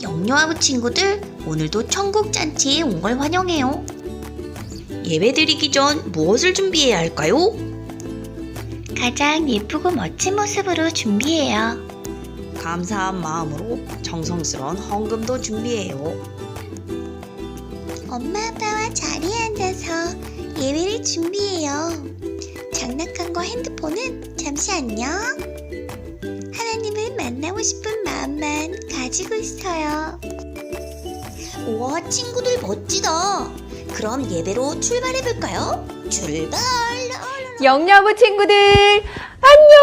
영유아부 친구들, 오늘도 천국잔치에 온 걸 환영해요. 예배드리기 전 무엇을 준비해야 할까요? 가장 예쁘고 멋진 모습으로 준비해요. 감사한 마음으로 정성스러운 헌금도 준비해요. 엄마 아빠와 자리에 앉아서 예배를 준비해요. 장난감과 핸드폰은 잠시 안녕. 하나님을 만나고 싶은 마음만 가지고 있어요. 우와, 친구들 멋지다. 그럼 예배로 출발해볼까요? 출발! 영유아부 친구들 안녕!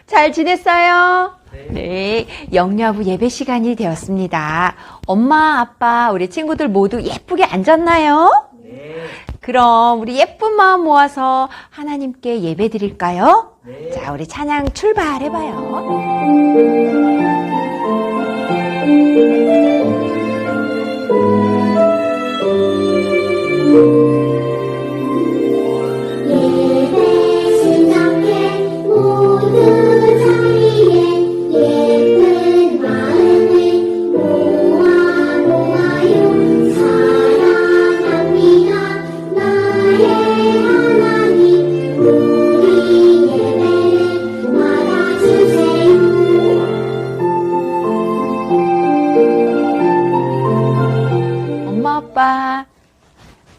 잘 지냈어요? 네, 영유아부 예배 시간이 되었습니다. 엄마, 아빠, 우리 친구들 모두 예쁘게 앉았나요? 네. 그럼 우리 예쁜 마음 모아서 하나님께 예배 드릴까요? 네. 자, 우리 찬양 출발해봐요. 엄마, 아빠,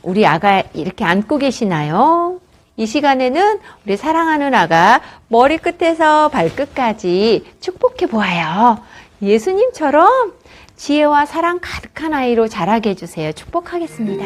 우리 아가 이렇게 안고 계시나요? 이 시간에는 우리 사랑하는 아가 머리끝에서 발끝까지 축복해 보아요. 예수님처럼 지혜와 사랑 가득한 아이로 자라게 해주세요. 축복하겠습니다.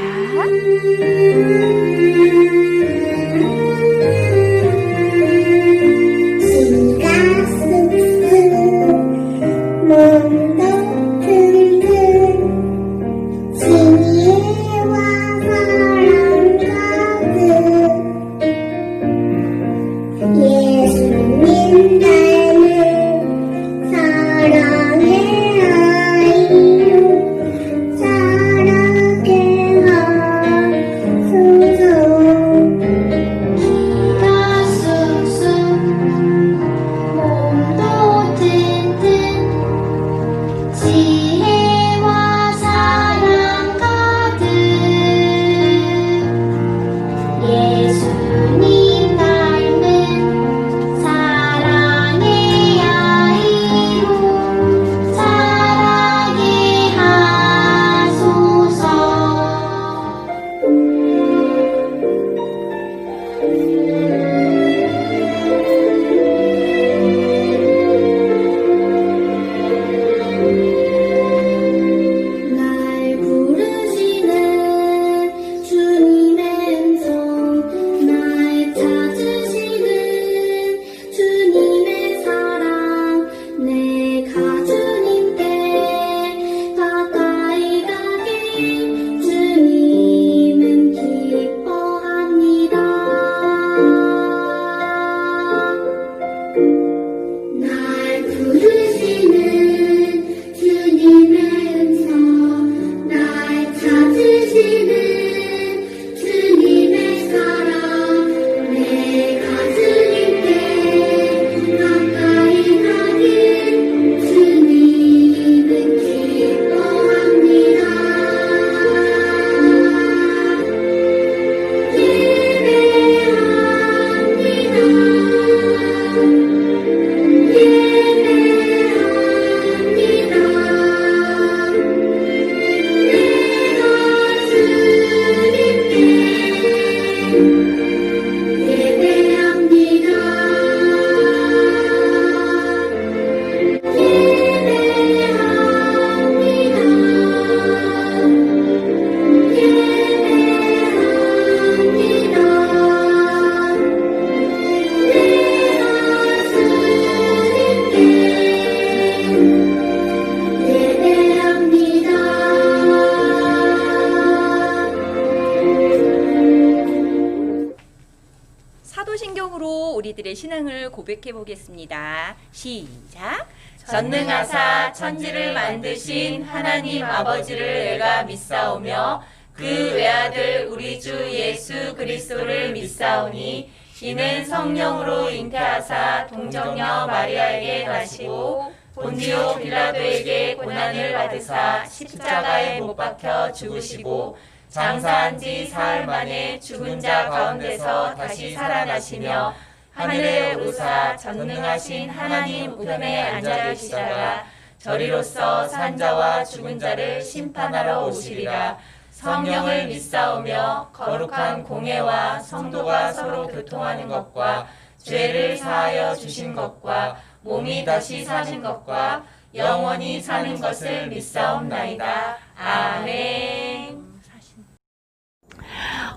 사도신경으로 우리들의 신앙을 고백해 보겠습니다. 시작. 전능하사 천지를 만드신 하나님 아버지를 내가 믿사오며 그 외아들 우리 주 예수 그리스도를 믿사오니 이는 성령으로 잉태하사 동정녀 마리아에게 나시고 본디오 빌라도에게 고난을 받으사 십자가에 못 박혀 죽으시고 장사한 지 사흘 만에 죽은 자 가운데서 다시 살아나시며 하늘에 오르사 전능하신 하나님 우편에 앉아 계시다가 저리로서 산 자와 죽은 자를 심판하러 오시리라. 성령을 믿사오며 거룩한 공회와 성도가 서로 교통하는 것과 죄를 사하여 주신 것과 몸이 다시 사는 것과 영원히 사는 것을 믿사옵나이다. 아멘.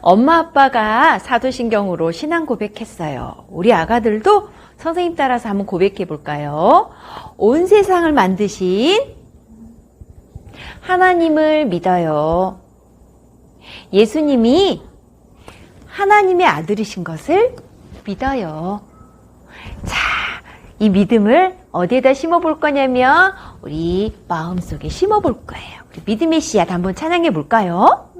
엄마 아빠가 사도신경으로 신앙 고백했어요. 우리 아가들도 선생님 따라서 한번 고백해 볼까요? 온 세상을 만드신 하나님을 믿어요. 예수님이 하나님의 아들이신 것을 믿어요. 자, 이 믿음을 어디에다 심어 볼 거냐면 우리 마음속에 심어 볼 거예요. 우리 믿음의 씨앗 한번 찬양해 볼까요?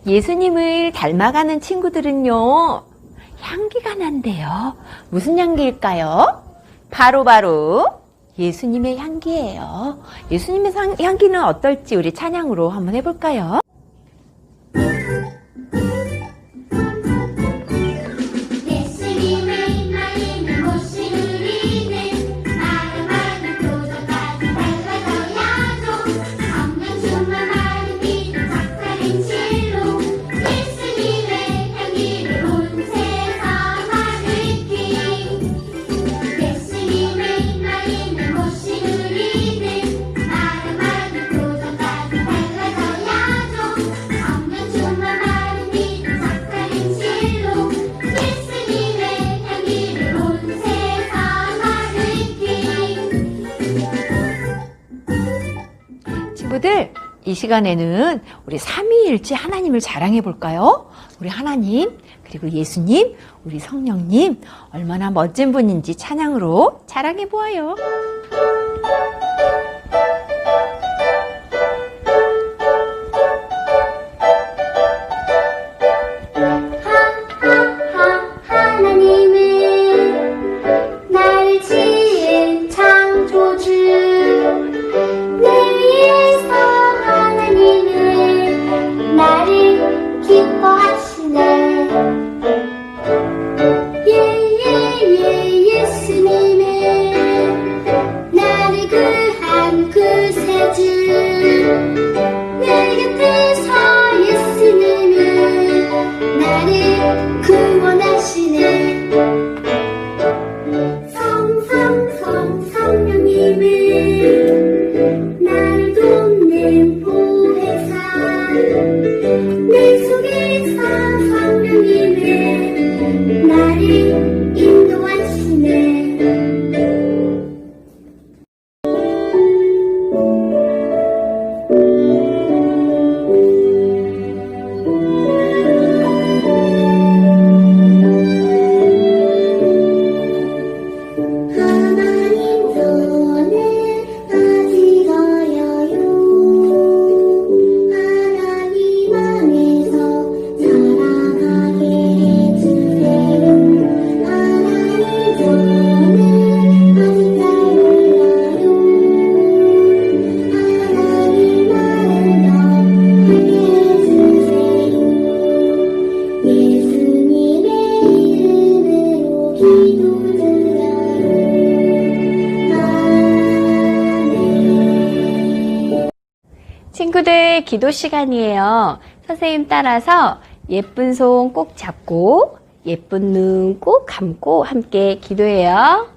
예수님을 닮아가는 친구들은요, 향기가 난대요. 무슨 향기일까요? 바로 예수님의 향기예요. 예수님의 향기는 어떨지 우리 찬양으로 한번 해볼까요? 예수님의 향기를 이 시간에는 우리 삼위일체 하나님을 자랑해 볼까요? 우리 하나님, 그리고 예수님, 우리 성령님 얼마나 멋진 분인지 찬양으로 자랑해 보아요. 하나님은 나를 지은 창조주 내 위해서 하나님은 나를 기뻐하시네 예수님은 나를 구한 구세주 내 곁에서 예수님은 나를 구원하시네 성령님은 나를 돕는 보혜사 내 속에서 성령님은 나를 인도하시네 하나님 손을 아직 어려요 하나님 안에서 살아가게 해주세요 하나님 손을 아직 잘 몰라요 하나님 안에서 하게 해주세요 예수님의 이름으로 기도드려요 친구들, 기도 시간이에요. 선생님 따라서 예쁜 손 꼭 잡고 예쁜 눈 꼭 감고 함께 기도해요.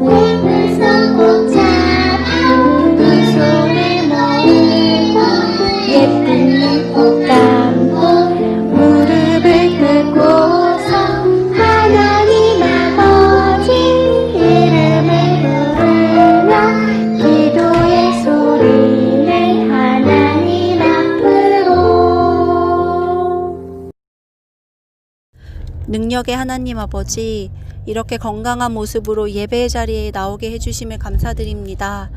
예쁜 손 꼭 잡고 두 손을 모으고 예쁜 눈 꼭 감고 무릎을 꿇고서 하나님 아버지 이름을 부르며 기도의 소리를 하나님 앞으로 능력의 하나님 아버지, 이렇게 건강한 모습으로 예배의 자리에 나오게 해주심을 감사드립니다.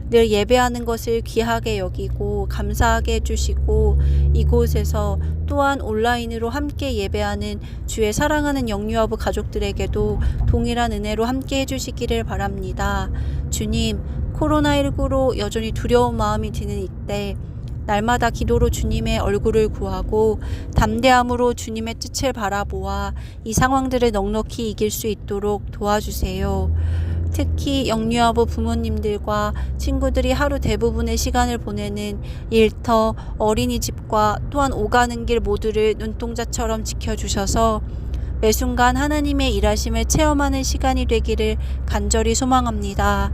늘 예배하는 것을 귀하게 여기고 감사하게 해주시고 이곳에서 또한 온라인으로 함께 예배하는 주의 사랑하는 영유아부 가족들에게도 동일한 은혜로 함께 해주시기를 바랍니다. 주님, 코로나19로 여전히 두려운 마음이 드는 이때 날마다 기도로 주님의 얼굴을 구하고 담대함으로 주님의 뜻을 바라보아 이 상황들을 넉넉히 이길 수 있도록 도와주세요. 특히 영유아부 부모님들과 친구들이 하루 대부분의 시간을 보내는 일터, 어린이집과 또한 오가는 길 모두를 눈동자처럼 지켜주셔서 매 순간 하나님의 일하심을 체험하는 시간이 되기를 간절히 소망합니다.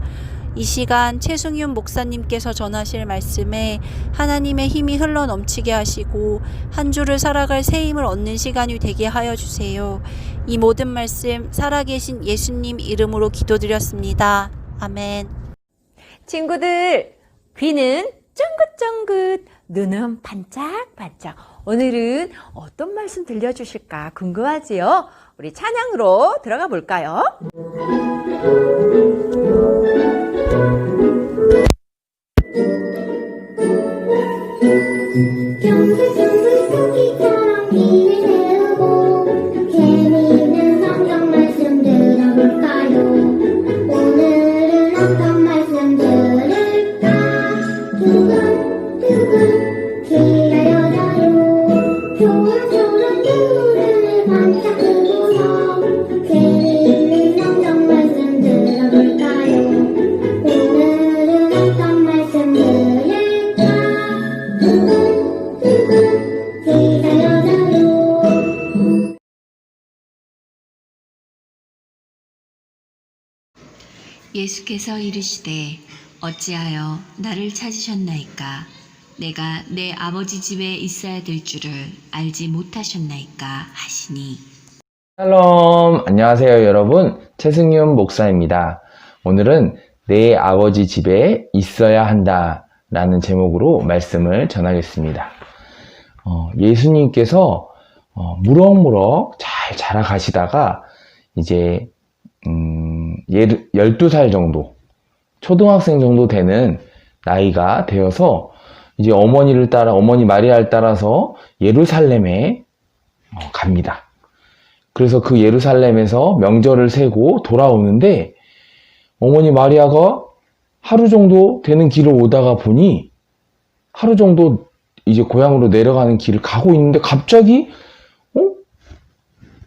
이 시간 최승윤 목사님께서 전하실 말씀에 하나님의 힘이 흘러 넘치게 하시고 한 주를 살아갈 새 힘을 얻는 시간이 되게 하여 주세요. 이 모든 말씀 살아계신 예수님 이름으로 기도드렸습니다. 아멘. 친구들, 귀는 쫑긋쫑긋, 눈은 반짝반짝. 오늘은 어떤 말씀 들려주실까 궁금하지요? 우리 찬양으로 들어가 볼까요? 경글경글 토끼처럼 길을 세우고 재미있는 성경 말씀 들어볼까요? 오늘은 어떤 말씀 들을까? 두근두근 기다려져요. 초록초록 눈을 반짝 뜨고서 재미있는 성경 말씀 들어볼까요? 오늘은 어떤 말씀 들을까? 기다려져요. 예수께서 이르시되 어찌하여 나를 찾으셨나이까 내가 내 아버지 집에 있어야 될 줄을 알지 못하셨나이까 하시니. 샬롬, 안녕하세요 여러분. 최승윤 목사입니다. 오늘은 내 아버지 집에 있어야 한다 라는 제목으로 말씀을 전하겠습니다. 예수님께서 무럭무럭 잘 자라가시다가 이제 12살 정도, 초등학생 정도 되는 나이가 되어서 이제 어머니 마리아를 따라서 예루살렘에 갑니다. 그래서 그 예루살렘에서 명절을 세고 돌아오는데 어머니 마리아가 하루 정도 되는 길을 오다가 보니 하루 정도 이제 고향으로 내려가는 길을 가고 있는데 갑자기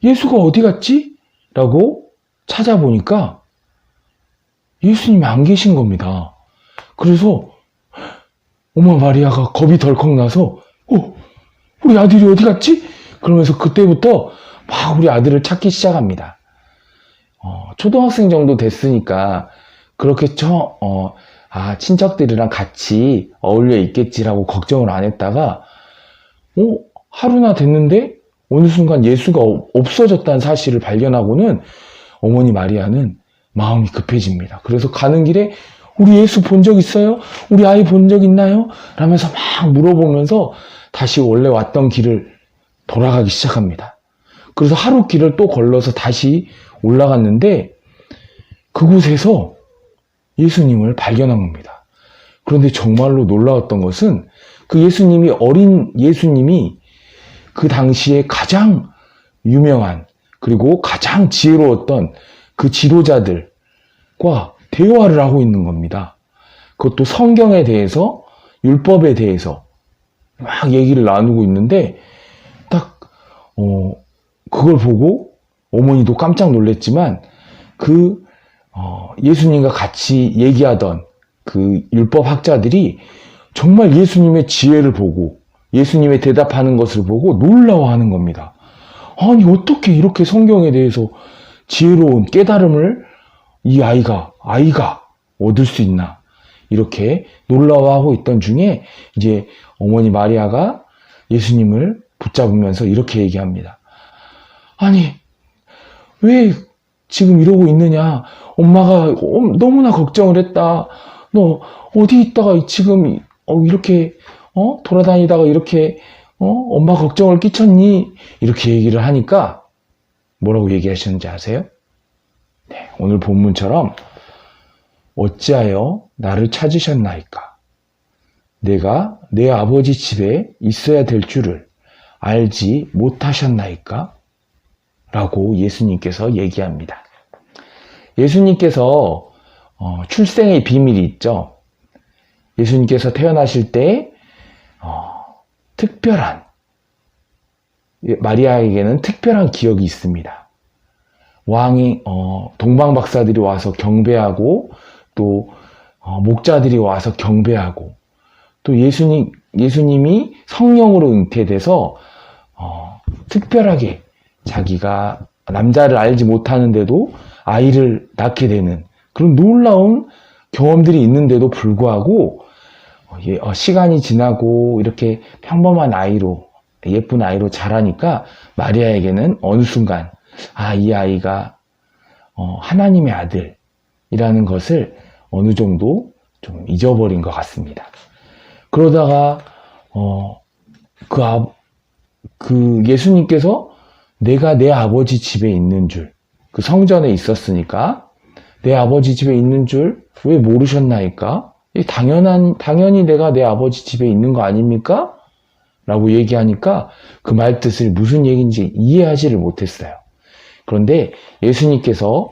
예수가 어디 갔지? 라고 찾아보니까 예수님이 안 계신 겁니다. 그래서 어머 마리아가 겁이 덜컥 나서 우리 아들이 어디 갔지? 그러면서 그때부터 막 우리 아들을 찾기 시작합니다. 초등학생 정도 됐으니까 그렇게 친척들이랑 같이 어울려 있겠지라고 걱정을 안 했다가 하루나 됐는데 어느 순간 예수가 없어졌다는 사실을 발견하고는 어머니 마리아는 마음이 급해집니다. 그래서 가는 길에 우리 예수 본 적 있어요? 우리 아이 본 적 있나요? 라면서 막 물어보면서 다시 원래 왔던 길을 돌아가기 시작합니다. 그래서 하루 길을 또 걸러서 다시 올라갔는데 그곳에서 예수님을 발견한 겁니다. 그런데 정말로 놀라웠던 것은 그 어린 예수님이 그 당시에 가장 유명한 그리고 가장 지혜로웠던 그 지도자들과 대화를 하고 있는 겁니다. 그것도 성경에 대해서, 율법에 대해서 막 얘기를 나누고 있는데 딱 그걸 보고 어머니도 깜짝 놀랐지만 예수님과 같이 얘기하던 그 율법 학자들이 정말 예수님의 지혜를 보고 예수님의 대답하는 것을 보고 놀라워하는 겁니다. 아니 어떻게 이렇게 성경에 대해서 지혜로운 깨달음을 이 아이가 얻을 수 있나 이렇게 놀라워하고 있던 중에 이제 어머니 마리아가 예수님을 붙잡으면서 이렇게 얘기합니다. 아니 왜 지금 이러고 있느냐? 엄마가 너무나 걱정을 했다. 너 어디 있다가 지금 이렇게 돌아다니다가 이렇게 엄마 걱정을 끼쳤니? 이렇게 얘기를 하니까 뭐라고 얘기하셨는지 아세요? 네, 오늘 본문처럼 어찌하여 나를 찾으셨나이까? 내가 내 아버지 집에 있어야 될 줄을 알지 못하셨나이까? 라고 예수님께서 얘기합니다. 예수님께서 출생의 비밀이 있죠. 예수님께서 태어나실 때 마리아에게는 특별한 기억이 있습니다. 왕이 동방 박사들이 와서 경배하고 또 목자들이 와서 경배하고 또 예수님이 성령으로 잉태돼서 특별하게 자기가 남자를 알지 못하는데도 아이를 낳게 되는 그런 놀라운 경험들이 있는데도 불구하고 시간이 지나고 이렇게 평범한 아이로 예쁜 아이로 자라니까 마리아에게는 어느 순간 이 아이가 하나님의 아들이라는 것을 어느 정도 좀 잊어버린 것 같습니다. 그러다가 그 예수님께서 내가 내 아버지 집에 있는 줄, 그 성전에 있었으니까 내 아버지 집에 있는 줄 왜 모르셨나이까? 당연히 내가 내 아버지 집에 있는 거 아닙니까? 라고 얘기하니까 그 말 뜻을 무슨 얘기인지 이해하지를 못했어요. 그런데 예수님께서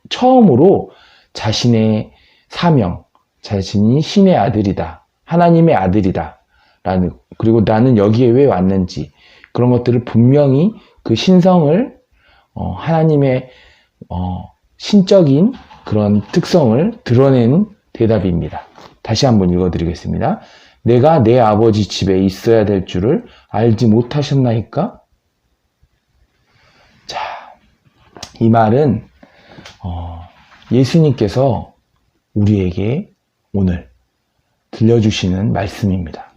처음으로 자신의 사명, 자신이 신의 아들이다, 하나님의 아들이다, 그리고 나는 여기에 왜 왔는지 그런 것들을 분명히 그 신성을 하나님의 신적인 그런 특성을 드러낸 대답입니다. 다시 한번 읽어드리겠습니다. 내가 내 아버지 집에 있어야 될 줄을 알지 못하셨나이까? 자, 이 말은 예수님께서 우리에게 오늘 들려주시는 말씀입니다.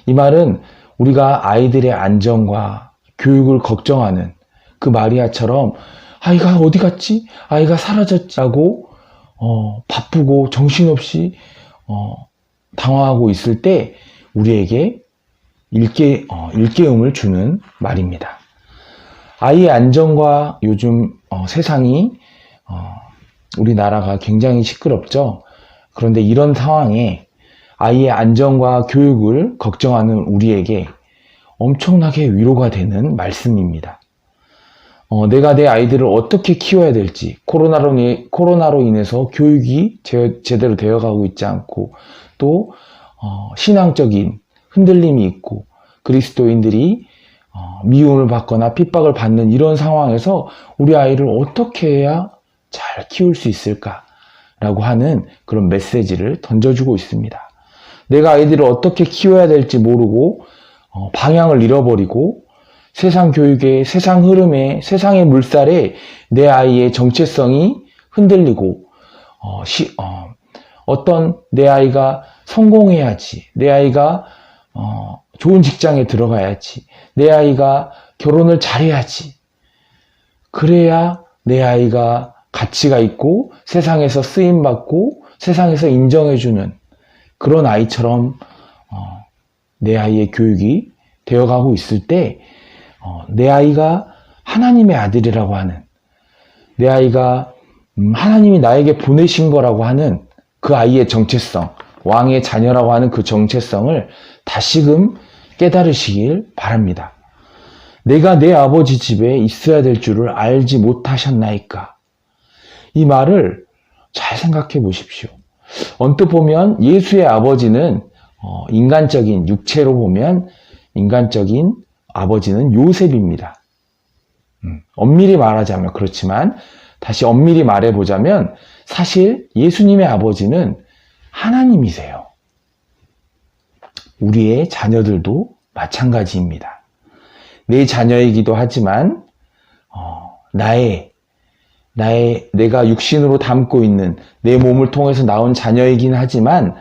이 말은 우리가 아이들의 안전과 교육을 걱정하는 그 마리아처럼 아이가 어디 갔지? 아이가 사라졌지? 하고 바쁘고 정신없이 당황하고 있을 때 우리에게 일깨움을 주는 말입니다. 아이의 안전과 요즘 세상이 우리나라가 굉장히 시끄럽죠. 그런데 이런 상황에 아이의 안전과 교육을 걱정하는 우리에게 엄청나게 위로가 되는 말씀입니다. 내가 내 아이들을 어떻게 키워야 될지, 코로나로 인해서 교육이 제대로 되어가고 있지 않고, 또 신앙적인 흔들림이 있고, 그리스도인들이 미움을 받거나 핍박을 받는 이런 상황에서 우리 아이를 어떻게 해야 잘 키울 수 있을까라고 하는 그런 메시지를 던져주고 있습니다. 내가 아이들을 어떻게 키워야 될지 모르고 방향을 잃어버리고 세상 교육에, 세상 흐름에, 세상의 물살에 내 아이의 정체성이 흔들리고 어떤 내 아이가 성공해야지, 내 아이가 좋은 직장에 들어가야지, 내 아이가 결혼을 잘해야지, 그래야 내 아이가 가치가 있고 세상에서 쓰임받고 세상에서 인정해주는 그런 아이처럼 내 아이의 교육이 되어가고 있을 때 내 아이가 하나님의 아들이라고 하는, 내 아이가 하나님이 나에게 보내신 거라고 하는 그 아이의 정체성, 왕의 자녀라고 하는 그 정체성을 다시금 깨달으시길 바랍니다. 내가 내 아버지 집에 있어야 될 줄을 알지 못하셨나이까? 이 말을 잘 생각해 보십시오. 언뜻 보면 예수의 아버지는 인간적인, 육체로 보면 인간적인 아버지는 요셉입니다. 엄밀히 말하자면 그렇지만 다시 엄밀히 말해보자면 사실 예수님의 아버지는 하나님이세요. 우리의 자녀들도 마찬가지입니다. 내 자녀이기도 하지만 내가 육신으로 담고 있는 내 몸을 통해서 나온 자녀이긴 하지만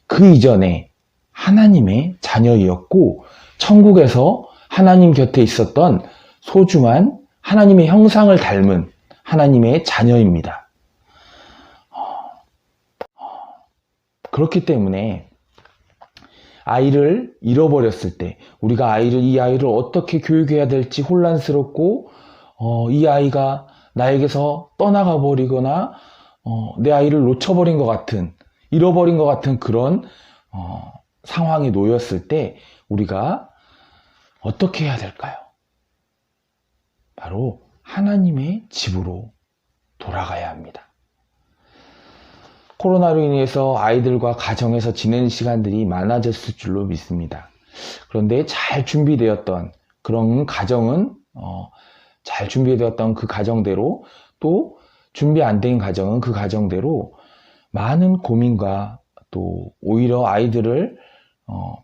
그 이전에 하나님의 자녀이었고 천국에서 하나님 곁에 있었던 소중한 하나님의 형상을 닮은 하나님의 자녀입니다. 그렇기 때문에 아이를 잃어버렸을 때 우리가 이 아이를 어떻게 교육해야 될지 혼란스럽고 이 아이가 나에게서 떠나가 버리거나 내 아이를 놓쳐버린 것 같은, 잃어버린 것 같은 그런 상황에 놓였을 때 우리가 어떻게 해야 될까요? 바로 하나님의 집으로 돌아가야 합니다. 코로나로 인해서 아이들과 가정에서 지내는 시간들이 많아졌을 줄로 믿습니다. 그런데 잘 준비되었던 그런 가정은 잘 준비되었던 그 가정대로, 또 준비 안 된 가정은 그 가정대로 많은 고민과 또 오히려 아이들을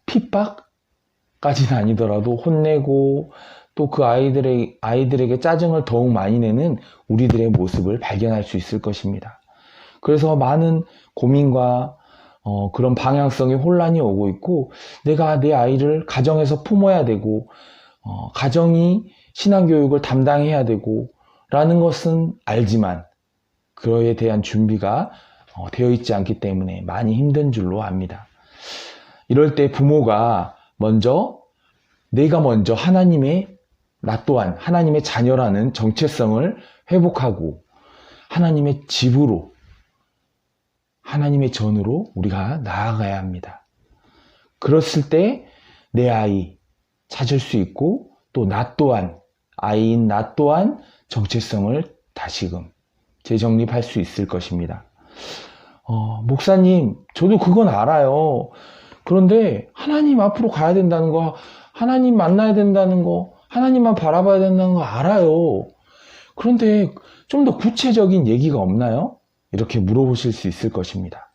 핍박까지는 아니더라도 혼내고 또 그 아이들에게 짜증을 더욱 많이 내는 우리들의 모습을 발견할 수 있을 것입니다. 그래서 많은 고민과 그런 방향성의 혼란이 오고 있고, 내가 내 아이를 가정에서 품어야 되고 가정이 신앙교육을 담당해야 되고 라는 것은 알지만 그에 대한 준비가 되어 있지 않기 때문에 많이 힘든 줄로 압니다. 이럴 때 부모가 내가 먼저 나 또한 하나님의 자녀라는 정체성을 회복하고 하나님의 집으로, 하나님의 전으로 우리가 나아가야 합니다. 그랬을 때 내 아이 찾을 수 있고 또 아이인 나 또한 정체성을 다시금 재정립할 수 있을 것입니다. 목사님, 저도 그건 알아요. 그런데 하나님 앞으로 가야 된다는 거, 하나님 만나야 된다는 거, 하나님만 바라봐야 된다는 거 알아요. 그런데 좀 더 구체적인 얘기가 없나요? 이렇게 물어보실 수 있을 것입니다.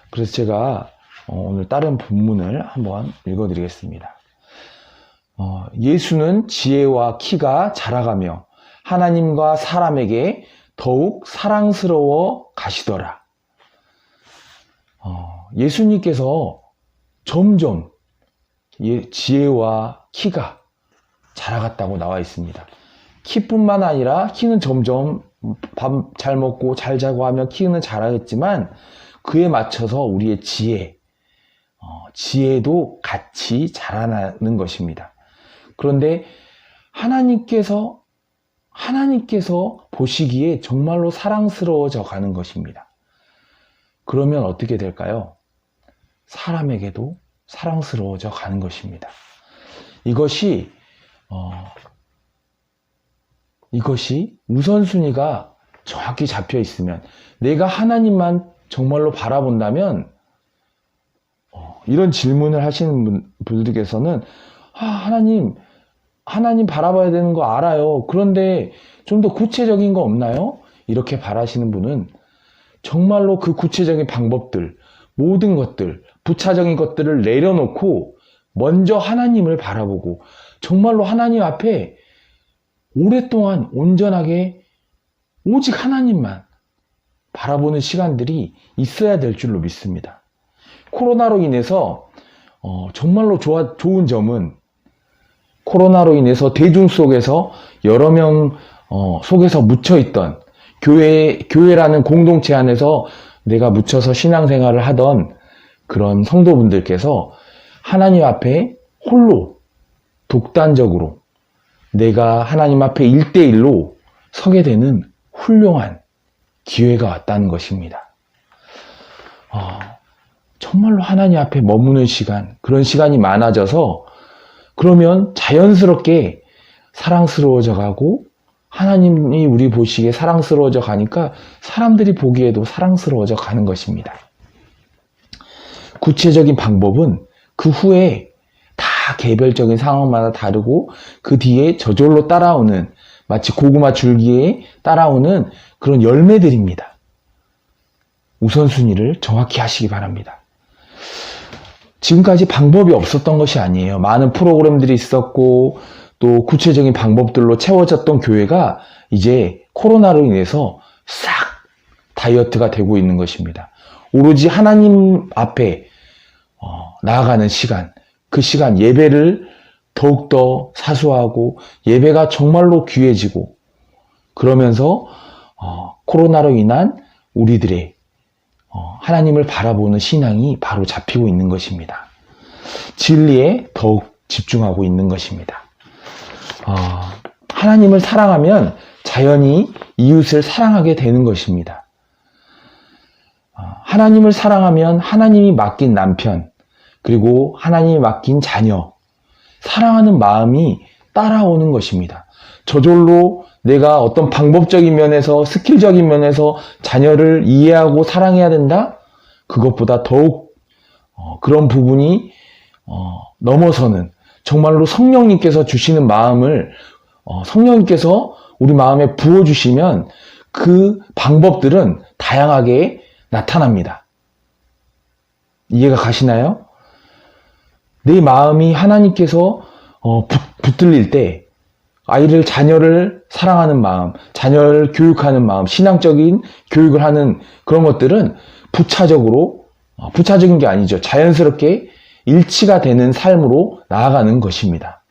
그래서 제가 오늘 다른 본문을 한번 읽어드리겠습니다. 예수는 지혜와 키가 자라가며 하나님과 사람에게 더욱 사랑스러워 가시더라. 예수님께서 점점 지혜와 키가 자라갔다고 나와 있습니다. 키뿐만 아니라 키는 점점 밥 잘 먹고 잘 자고 하면 키는 자라겠지만 그에 맞춰서 우리의 지혜도 같이 자라나는 것입니다. 그런데 하나님께서 보시기에 정말로 사랑스러워져 가는 것입니다. 그러면 어떻게 될까요? 사람에게도 사랑스러워져 가는 것입니다. 이것이 우선순위가 정확히 잡혀 있으면, 내가 하나님만 정말로 바라본다면, 이런 질문을 하시는 분들께서는 하나님 바라봐야 되는 거 알아요. 그런데 좀 더 구체적인 거 없나요? 이렇게 바라시는 분은 정말로 그 구체적인 방법들, 모든 것들, 부차적인 것들을 내려놓고 먼저 하나님을 바라보고 정말로 하나님 앞에 오랫동안 온전하게 오직 하나님만 바라보는 시간들이 있어야 될 줄로 믿습니다. 코로나로 인해서 정말로 좋은 점은, 코로나로 인해서 대중 속에서 여러 명 속에서 묻혀있던 교회라는 공동체 안에서 내가 묻혀서 신앙생활을 하던 그런 성도분들께서 하나님 앞에 홀로 독단적으로 내가 하나님 앞에 1대1로 서게 되는 훌륭한 기회가 왔다는 것입니다. 정말로 하나님 앞에 머무는 시간, 그런 시간이 많아져서 그러면 자연스럽게 사랑스러워져 가고, 하나님이 우리 보시기에 사랑스러워져 가니까 사람들이 보기에도 사랑스러워져 가는 것입니다. 구체적인 방법은 그 후에 다 개별적인 상황마다 다르고 그 뒤에 저절로 따라오는, 마치 고구마 줄기에 따라오는 그런 열매들입니다. 우선순위를 정확히 하시기 바랍니다. 지금까지 방법이 없었던 것이 아니에요. 많은 프로그램들이 있었고 또 구체적인 방법들로 채워졌던 교회가 이제 코로나로 인해서 싹 다이어트가 되고 있는 것입니다. 오로지 하나님 앞에 나아가는 시간, 그 시간 예배를 더욱더 사수하고 예배가 정말로 귀해지고, 그러면서 코로나로 인한 우리들의 하나님을 바라보는 신앙이 바로 잡히고 있는 것입니다. 진리에 더욱 집중하고 있는 것입니다. 하나님을 사랑하면 자연히 이웃을 사랑하게 되는 것입니다. 하나님을 사랑하면 하나님이 맡긴 남편, 그리고 하나님이 맡긴 자녀, 사랑하는 마음이 따라오는 것입니다. 저절로 내가 어떤 방법적인 면에서, 스킬적인 면에서 자녀를 이해하고 사랑해야 된다? 그것보다 더욱 그런 부분이 넘어서는, 정말로 성령님께서 주시는 마음을 성령님께서 우리 마음에 부어주시면 그 방법들은 다양하게 나타납니다. 이해가 가시나요? 내 마음이 하나님께서 붙들릴 때, 자녀를 사랑하는 마음, 자녀를 교육하는 마음, 신앙적인 교육을 하는 그런 것들은 부차적인 게 아니죠. 자연스럽게 일치가 되는 삶으로 나아가는 것입니다.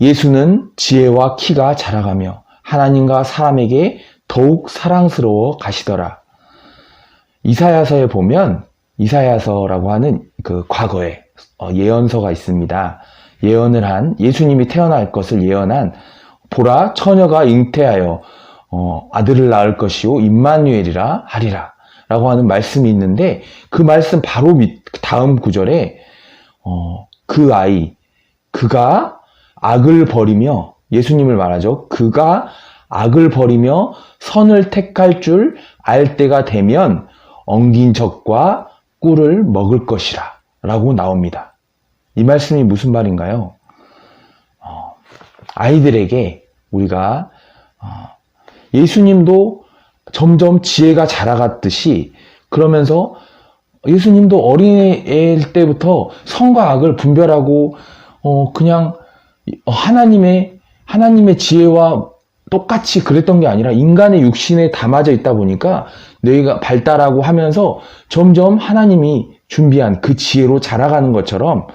예수는 지혜와 키가 자라가며 하나님과 사람에게 더욱 사랑스러워 가시더라. 이사야서에 보면, 이사야서라고 하는 그 과거에 예언서가 있습니다. 예수님이 태어날 것을 예언한, 보라 처녀가 잉태하여 아들을 낳을 것이요 임마누엘이라 하리라 라고 하는 말씀이 있는데, 그 말씀 바로 다음 구절에 그가 악을 버리며, 예수님을 말하죠. 그가 악을 버리며 선을 택할 줄 알 때가 되면 엉긴 젖과 꿀을 먹을 것이라 라고 나옵니다. 이 말씀이 무슨 말인가요? 아이들에게 우리가 예수님도 점점 지혜가 자라갔듯이, 그러면서 예수님도 어린애일 때부터 선과 악을 분별하고 그냥 하나님의 지혜와 똑같이 그랬던 게 아니라 인간의 육신에 담아져 있다 보니까 뇌가 발달하고 하면서 점점 하나님이 준비한 그 지혜로 자라가는 것처럼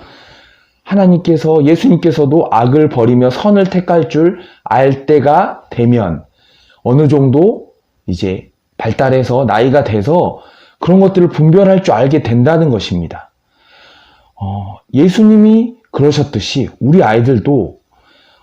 하나님께서, 예수님께서도 악을 버리며 선을 택할 줄 알 때가 되면 어느 정도 이제 발달해서 나이가 돼서 그런 것들을 분별할 줄 알게 된다는 것입니다. 예수님이 그러셨듯이 우리 아이들도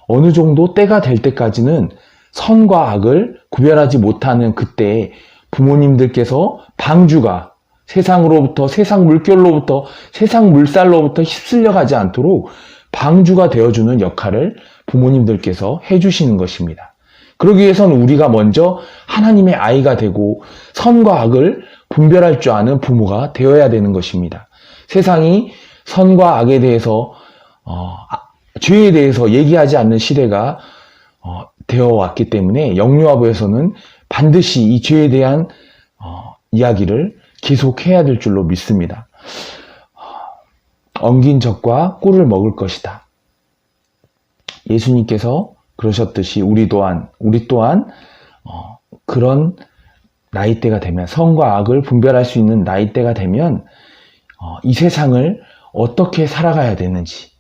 어느 정도 때가 될 때까지는 선과 악을 구별하지 못하는 그때에 부모님들께서 방주가 세상으로부터, 세상 물결로부터, 세상 물살로부터 휩쓸려 가지 않도록 방주가 되어주는 역할을 부모님들께서 해주시는 것입니다. 그러기 위해서는 우리가 먼저 하나님의 아이가 되고 선과 악을 분별할 줄 아는 부모가 되어야 되는 것입니다. 세상이 선과 악에 대해서, 죄에 대해서 얘기하지 않는 시대가 되어 왔기 때문에 영유아부에서는 반드시 이 죄에 대한 이야기를 계속해야 될 줄로 믿습니다. 엉긴 젖과 꿀을 먹을 것이다. 예수님께서 그러셨듯이 우리 또한 그런 나이대가 되면, 선과 악을 분별할 수 있는 나이대가 되면 이 세상을 어떻게 살아가야 되는지,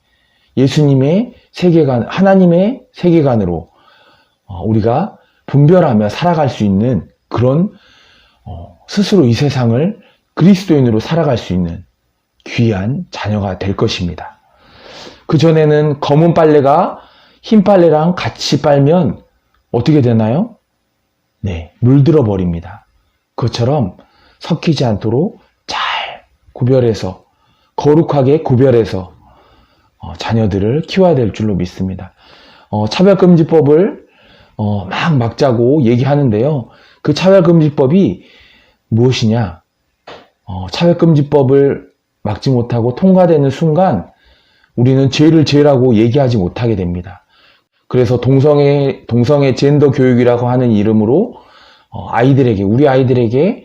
예수님의 세계관, 하나님의 세계관으로 우리가 분별하며 살아갈 수 있는 그런 스스로 이 세상을 그리스도인으로 살아갈 수 있는 귀한 자녀가 될 것입니다. 그전에는 검은 빨래가 흰 빨래랑 같이 빨면 어떻게 되나요? 네, 물들어 버립니다. 그것처럼 섞이지 않도록 잘 구별해서, 거룩하게 구별해서 자녀들을 키워야 될 줄로 믿습니다. 차별금지법을 막 막자고 얘기하는데요. 그 차별금지법이 무엇이냐? 차별금지법을 막지 못하고 통과되는 순간 우리는 죄를 죄라고 얘기하지 못하게 됩니다. 그래서 동성애 젠더 교육이라고 하는 이름으로 우리 아이들에게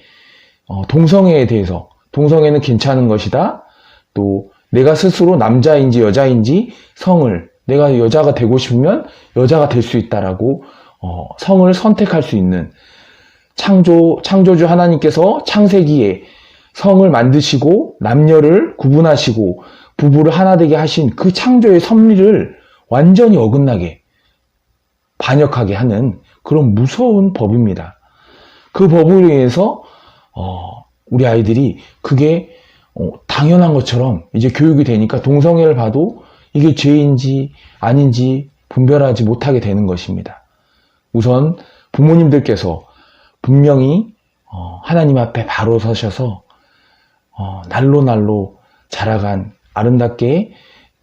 동성애에 대해서, 동성애는 괜찮은 것이다. 또 내가 스스로 남자인지 여자인지 성을, 내가 여자가 되고 싶으면 여자가 될 수 있다라고 성을 선택할 수 있는, 창조주 하나님께서 창세기에 성을 만드시고 남녀를 구분하시고 부부를 하나 되게 하신 그 창조의 섭리를 완전히 어긋나게, 반역하게 하는 그런 무서운 법입니다. 그 법으로 인해서 우리 아이들이 그게 당연한 것처럼 이제 교육이 되니까 동성애를 봐도 이게 죄인지 아닌지 분별하지 못하게 되는 것입니다. 우선 부모님들께서 분명히 하나님 앞에 바로 서셔서 날로 자라간, 아름답게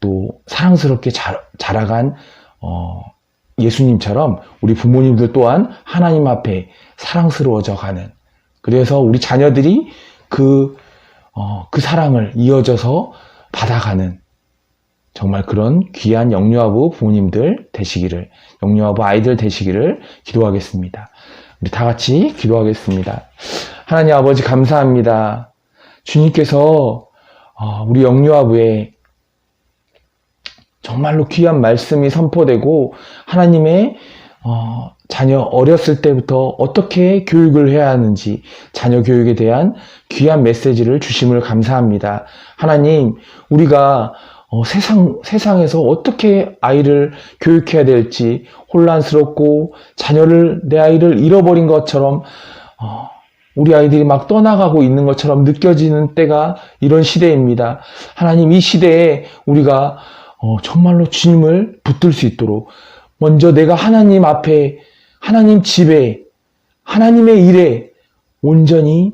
또 사랑스럽게 자라간 예수님처럼 우리 부모님들 또한 하나님 앞에 사랑스러워져 가는, 그래서 우리 자녀들이 그 사랑을 이어져서 받아가는 정말 그런 귀한 영유아부 부모님들 되시기를, 영유아부 아이들 되시기를 기도하겠습니다. 우리 다 같이 기도하겠습니다. 하나님 아버지 감사합니다. 주님께서 우리 영유아부에 정말로 귀한 말씀이 선포되고 하나님의 자녀 어렸을 때부터 어떻게 교육을 해야 하는지, 자녀 교육에 대한 귀한 메시지를 주심을 감사합니다. 하나님, 우리가 세상에서 어떻게 아이를 교육해야 될지 혼란스럽고 내 아이를 잃어버린 것처럼 우리 아이들이 막 떠나가고 있는 것처럼 느껴지는 때가 이런 시대입니다. 하나님, 이 시대에 우리가 정말로 주님을 붙들 수 있도록 먼저 내가 하나님 앞에, 하나님 집에, 하나님의 일에 온전히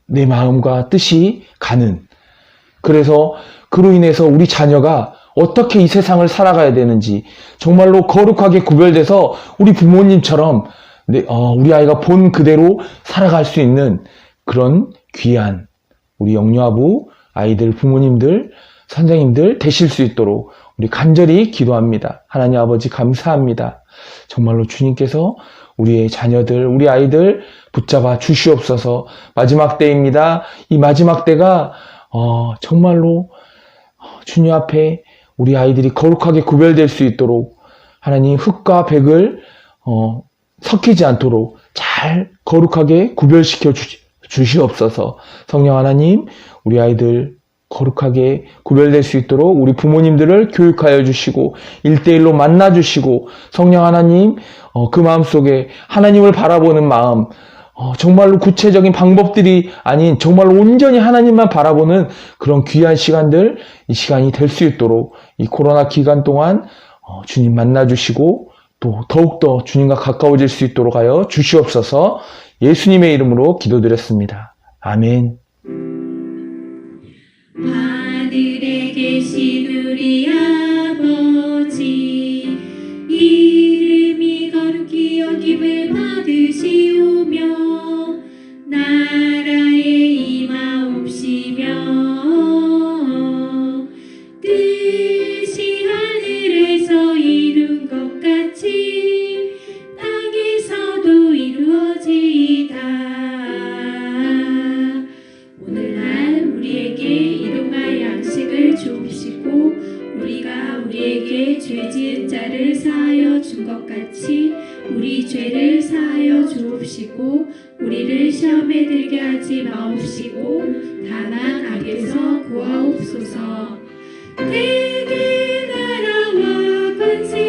내 마음과 뜻이 가는, 그래서 그로 인해서 우리 자녀가 어떻게 이 세상을 살아가야 되는지 정말로 거룩하게 구별돼서 우리 부모님처럼 우리 아이가 본 그대로 살아갈 수 있는 그런 귀한 우리 영유아부 아이들, 부모님들, 선생님들 되실 수 있도록 우리 간절히 기도합니다. 하나님 아버지 감사합니다. 정말로 주님께서 우리의 자녀들, 우리 아이들 붙잡아 주시옵소서. 마지막 때입니다. 이 마지막 때가 정말로 주님 앞에 우리 아이들이 거룩하게 구별될 수 있도록 하나님 흙과 백을 섞이지 않도록 잘 거룩하게 구별시켜 주시옵소서. 성령 하나님, 우리 아이들 거룩하게 구별될 수 있도록 우리 부모님들을 교육하여 주시고 1대1로 만나 주시고, 성령 하나님, 그 마음속에 하나님을 바라보는 마음, 정말로 구체적인 방법들이 아닌 정말로 온전히 하나님만 바라보는 그런 귀한 시간들, 이 시간이 될 수 있도록 이 코로나 기간 동안 주님 만나 주시고 또 더욱더 주님과 가까워질 수 있도록 하여 주시옵소서. 예수님의 이름으로 기도드렸습니다. 아멘. 하늘에 계신 우리 아버지, 이름이 거룩히 여김을 받으시오며 나라에 임하옵시며 뜻이 하늘에서 이룬 것 같이 땅에서도 이루어지이다. 오늘날 우리에게 일용할 양식을 주옵시고 우리가 우리에게 죄 지은 자를 사하여 준 것 같이 우리 죄를 사하여 주옵시고 우리를 시험에 들게 하지 마옵시고 다만 악에서 구하옵소서. 대개 나라와 권세